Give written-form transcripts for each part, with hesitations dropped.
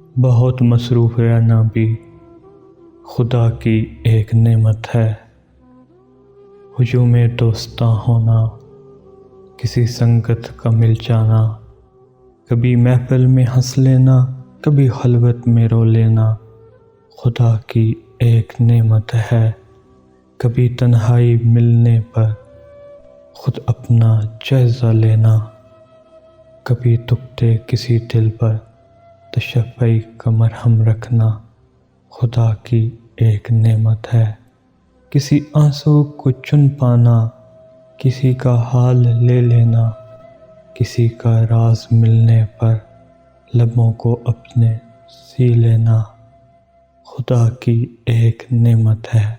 بہت مصروف رہنا بھی خدا کی ایک نعمت ہے۔ ہجوم دوستاں ہونا، کسی سنگت کا مل جانا، کبھی محفل میں ہنس لینا، کبھی خلوت میں رو لینا، خدا کی ایک نعمت ہے۔ کبھی تنہائی ملنے پر خود اپنا جائزہ لینا، کبھی دکھتے کسی دل پر تشفی کا مرہم رکھنا، خدا کی ایک نعمت ہے۔ کسی آنسو کو چن پانا، کسی کا حال لے لینا، کسی کا راز ملنے پر لبوں کو اپنے سی لینا، خدا کی ایک نعمت ہے۔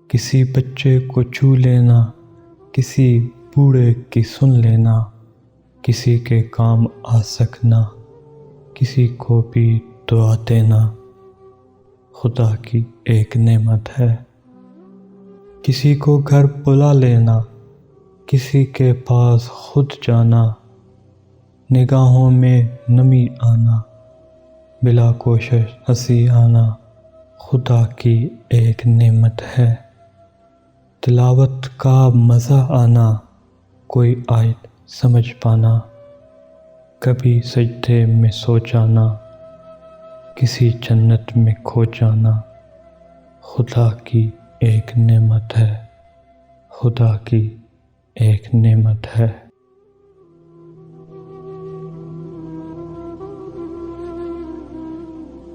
کسی بچے کو چھو لینا، کسی بوڑھے کی سن لینا، کسی کے کام آ سکنا، کسی کو بھی دعا دینا، خدا کی ایک نعمت ہے۔ کسی کو گھر بلا لینا، کسی کے پاس خود جانا، نگاہوں میں نمی آنا، بلا کوشش ہنسی آنا، خدا کی ایک نعمت ہے۔ تلاوت کا مزہ آنا، کوئی آیت سمجھ پانا، کبھی سجدے میں سو جانا، کسی جنت میں کھو جانا، خدا کی ایک نعمت ہے، خدا کی ایک نعمت ہے۔